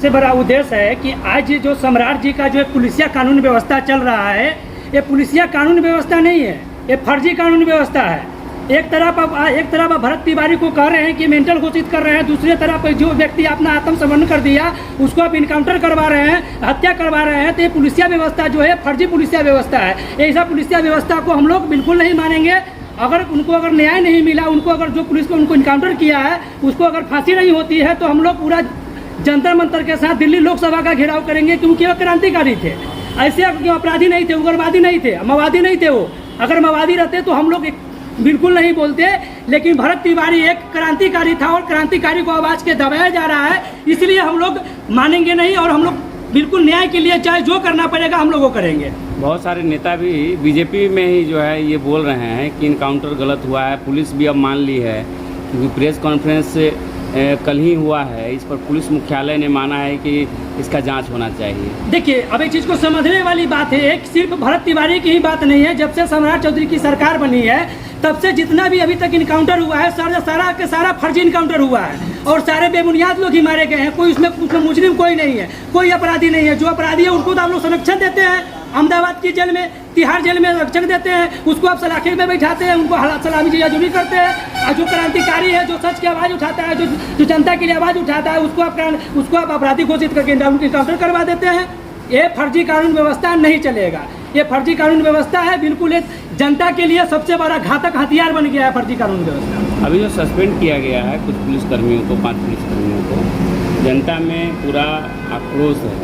सबसे बड़ा उद्देश्य है कि आज जो सम्राट जी का जो पुलिसिया कानून व्यवस्था चल रहा है, ये पुलिसिया कानून व्यवस्था नहीं है, ये फर्जी कानून व्यवस्था है। एक तरफ भरत तिवारी को कह रहे हैं कि मेंटल घोषित कर रहे हैं, दूसरी तरफ जो व्यक्ति अपना आत्मसमर्पण कर दिया उसको आप इनकाउंटर करवा रहे हैं, हत्या करवा रहे हैं। तो ये पुलिसिया व्यवस्था जो है फर्जी पुलिसिया व्यवस्था है। ऐसा पुलिसिया व्यवस्था को हम लोग बिल्कुल नहीं मानेंगे। अगर न्याय नहीं मिला, उनको अगर जो पुलिस को उनको इनकाउंटर किया है उसको अगर फांसी नहीं होती है तो हम लोग पूरा जंतर मंतर के साथ दिल्ली लोकसभा का घेराव करेंगे, क्योंकि वो क्रांतिकारी थे। ऐसे अपराधी नहीं थे, उग्रवादी नहीं थे, माओवादी नहीं थे। वो अगर माओवादी रहते तो हम लोग बिल्कुल नहीं बोलते, लेकिन भरत तिवारी एक क्रांतिकारी था और क्रांतिकारी को आवाज के दबाया जा रहा है, इसलिए हम लोग मानेंगे नहीं और हम लोग बिल्कुल न्याय के लिए चाहे जो करना पड़ेगा हम लोग वो करेंगे। बहुत सारे नेता भी बीजेपी में ही जो है ये बोल रहे हैं कि इनकाउंटर गलत हुआ है, पुलिस भी अब मान ली है, क्योंकि प्रेस कॉन्फ्रेंस कल ही हुआ है, इस पर पुलिस मुख्यालय ने माना है कि इसका जांच होना चाहिए। देखिए, अब एक चीज़ को समझने वाली बात है, एक सिर्फ भरत तिवारी की ही बात नहीं है। जब से सम्राट चौधरी की सरकार बनी है तब से जितना भी अभी तक इनकाउंटर हुआ है सारा फर्जी इनकाउंटर हुआ है और सारे बेबुनियाद लोग ही मारे गए हैं। कोई उसमें मुजरिम कोई नहीं है, कोई अपराधी नहीं है। जो अपराधी है उनको तो आप लोग संरक्षण देते हैं, अहमदाबाद की जेल में, तिहाड़ जेल में संरक्षण देते हैं, उसको आप सलाखे में बैठाते हैं, उनको सलामी जियाजुरी करते हैं। और जो क्रांतिकारी है, जो सच की आवाज़ उठाता है, जो जनता के लिए आवाज़ उठाता है, उसको आप अपराधी घोषित करके इनकाउंटर करवा देते हैं। ये फर्जी कानून व्यवस्था नहीं चलेगा। ये फर्जी कानून व्यवस्था है, बिल्कुल एक जनता के लिए सबसे बड़ा घातक हथियार बन गया है फर्जी कानून व्यवस्था। अभी जो सस्पेंड किया गया है कुछ पुलिसकर्मियों को, 5 पुलिसकर्मियों को, जनता में पूरा आक्रोश है,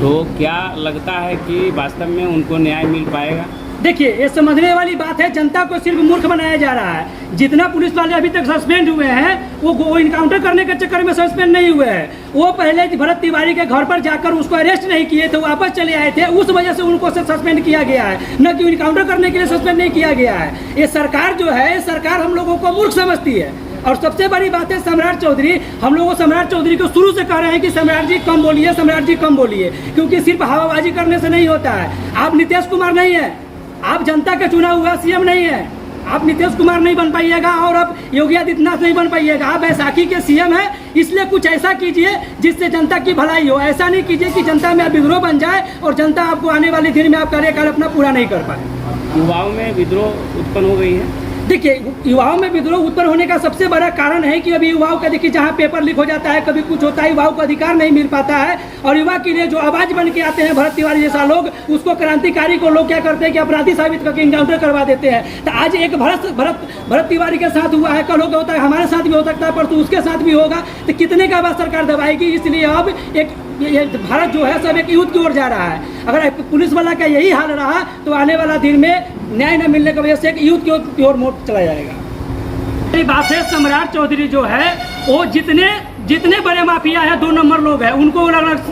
तो क्या लगता है कि वास्तव में उनको न्याय मिल पाएगा? देखिए, ये समझने वाली बात है, जनता को सिर्फ मूर्ख बनाया जा रहा है। जितना पुलिस वाले अभी तक सस्पेंड हुए हैं वो इनकाउंटर करने के चक्कर में सस्पेंड नहीं हुए हैं। वो पहले भरत तिवारी के घर पर जाकर उसको अरेस्ट नहीं किए थे, वापस चले आए थे, उस वजह से उनको सस्पेंड किया गया है, न कि इनकाउंटर करने के लिए सस्पेंड नहीं किया गया है। ये सरकार जो है, सरकार हम लोगों को मूर्ख समझती है। और सबसे बड़ी बात है सम्राट चौधरी, हम लोग सम्राट चौधरी को शुरू से कह रहे हैं कि सम्राट जी कम बोलिए, सम्राट जी कम बोलिए, क्योंकि सिर्फ हवाबाजी करने से नहीं होता है। आप नीतीश कुमार नहीं है, आप जनता का चुना हुआ सीएम नहीं है, आप नीतीश कुमार नहीं बन पाइएगा और अब योगी आदित्यनाथ नहीं बन पाइएगा। आप बैसाखी के सीएम है, इसलिए कुछ ऐसा कीजिए जिससे जनता की भलाई हो। ऐसा नहीं कीजिए कि जनता में विद्रोह बन जाए और जनता आपको आने वाले दिन में आप कार्यकाल अपना पूरा नहीं कर पाए। युवाओं में विद्रोह उत्पन्न हो गई है। देखिए, युवाओं में विद्रोह उत्पन्न होने का सबसे बड़ा कारण है कि अभी युवाओं का देखिए, जहाँ पेपर लीक हो जाता है, कभी कुछ होता है, युवाओं को अधिकार नहीं मिल पाता है। और युवा के लिए जो आवाज बन के आते हैं भरत तिवारी जैसा लोग, उसको क्रांतिकारी को लोग क्या करते हैं कि अपराधी साबित करके इनकाउंटर करवा देते हैं। तो आज एक भरत तिवारी के साथ हुआ है, कल होता है, हमारे साथ भी हो सकता है, परसों उसके साथ भी होगा। तो कितने का बाद सरकार दबाएगी? इसलिए अब ये भारत जो है सब एक युद्ध की ओर जा रहा है। अगर पुलिस वाला का यही हाल रहा तो आने वाला दिन में न्याय न मिलने की वजह से एक युद्ध की ओर मोड़ चला जाएगा। यही बात है, सम्राट चौधरी जो है वो जितने बड़े माफिया है, 2 नंबर लोग हैं, उनको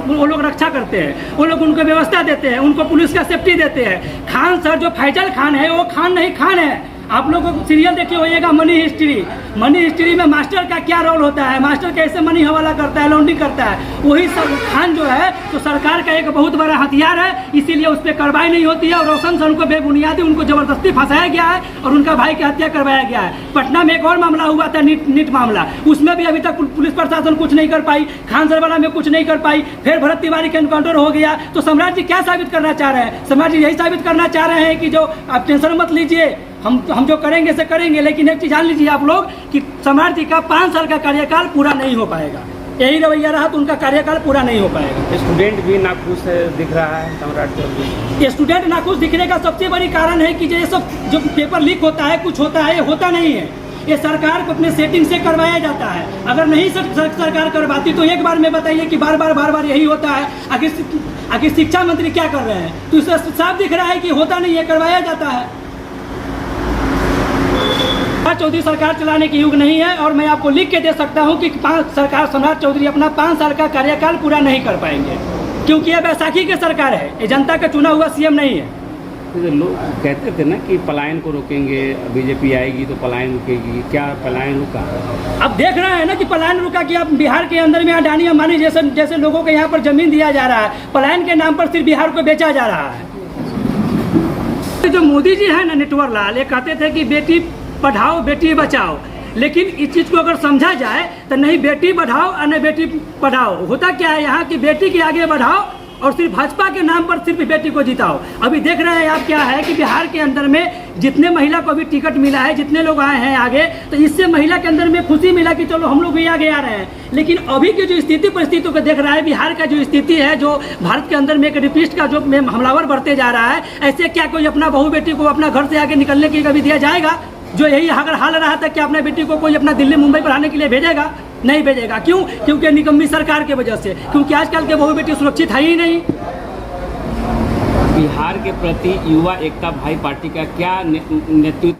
वो लोग रक्षा करते हैं, वो लोग उनको व्यवस्था देते हैं, उनको पुलिस का सेफ्टी देते हैं। खान सर जो फैजल खान है वो खान नहीं खान है। आप लोगों को सीरियल देखे होइएगा मनी हिस्ट्री। मनी हिस्ट्री में मास्टर का क्या रोल होता है, मास्टर कैसे मनी हवाला करता है, लॉन्ड्रिंग करता है, वही सब खान जो है तो सरकार का एक बहुत बड़ा हथियार है। इसीलिए उस पर कार्रवाई नहीं होती है और रोशन सर को बेबुनियादी उनको जबरदस्ती फंसाया गया है और उनका भाई की हत्या करवाया गया है। पटना में एक और मामला हुआ था, नीट मामला, उसमें भी अभी तक पुलिस प्रशासन कुछ नहीं कर पाई, खान सर वाला में कुछ नहीं कर पाई, फिर भरत तिवारी का एनकाउंटर हो गया। तो सम्राट जी क्या साबित करना चाह रहे हैं? सम्राट जी यही साबित करना चाह रहे हैं कि जो आप टेंशन मत लीजिए, हम जो करेंगे से करेंगे, लेकिन एक चीज जान लीजिए आप लोग कि सम्राट जी का 5 साल का कार्यकाल पूरा नहीं हो पाएगा। यही रवैया रहा तो उनका कार्यकाल पूरा नहीं हो पाएगा। स्टूडेंट भी नाखुश दिख रहा है सम्राट चौधरी। ये स्टूडेंट नाखुश दिखने का सबसे बड़ी कारण है कि ये सब जो पेपर लीक होता है, कुछ होता है, ये होता नहीं है। ये सरकार को अपने सेटिंग से करवाया जाता है। अगर नहीं सरकार करवाती तो एक बार में बताइए कि बार बार यही होता है। आखिर शिक्षा मंत्री क्या कर रहे हैं? तो इससे साफ दिख रहा है कि होता नहीं है, करवाया जाता है। चौधरी सरकार चलाने की युग नहीं है और मैं आपको लिख के दे सकता हूं कि सम्राट चौधरी अपना 5 साल का कार्यकाल पूरा नहीं कर पाएंगे, क्योंकि ये बैसाखी की सरकार है, ये जनता का चुना हुआ सीएम नहीं है। लोग कहते थे ना कि पलायन को रोकेंगे, बीजेपी आएगी तो पलायन रुकेगी, क्या पलायन रुका? अब देख रहे हैं ना कि पलायन रुका कि अब बिहार के अंदर में अडानी अंबानी जैसे लोगों को यहाँ पर जमीन दिया जा रहा है, पलायन के नाम पर सिर्फ बिहार को बेचा जा रहा है। जो मोदी जी है ना, नेटवर लाल, ये कहते थे कि बेटी पढ़ाओ बेटी बचाओ, लेकिन इस चीज़ को अगर समझा जाए तो नहीं बेटी बढ़ाओ और नहीं बेटी पढ़ाओ। होता क्या है यहाँ कि बेटी के आगे बढ़ाओ और सिर्फ भाजपा के नाम पर सिर्फ बेटी को जिताओ। अभी देख रहे हैं आप क्या है कि बिहार के अंदर में जितने महिला को भी टिकट मिला है, जितने लोग आए हैं आगे, तो इससे महिला के अंदर में खुशी मिला कि चलो हम लोग भी आगे आ रहे हैं। लेकिन अभी की जो स्थिति परिस्थितियों को देख रहा है, बिहार का जो स्थिति है, जो भारत के अंदर में एक रेपिस्ट का जो हमलावर बढ़ते जा रहा है, ऐसे क्या कोई अपना बहू बेटी को अपना घर से आगे निकलने के लिए कभी दिया जाएगा? जो यही अगर हाल रहा था कि अपने बेटी को कोई अपना दिल्ली मुंबई पढ़ाने के लिए भेजेगा? नहीं भेजेगा। क्यों? क्योंकि निकम्मी सरकार के वजह से, क्योंकि आजकल के बहू बेटी सुरक्षित है ही नहीं। बिहार के प्रति युवा एकता भाई पार्टी का क्या नेतृत्व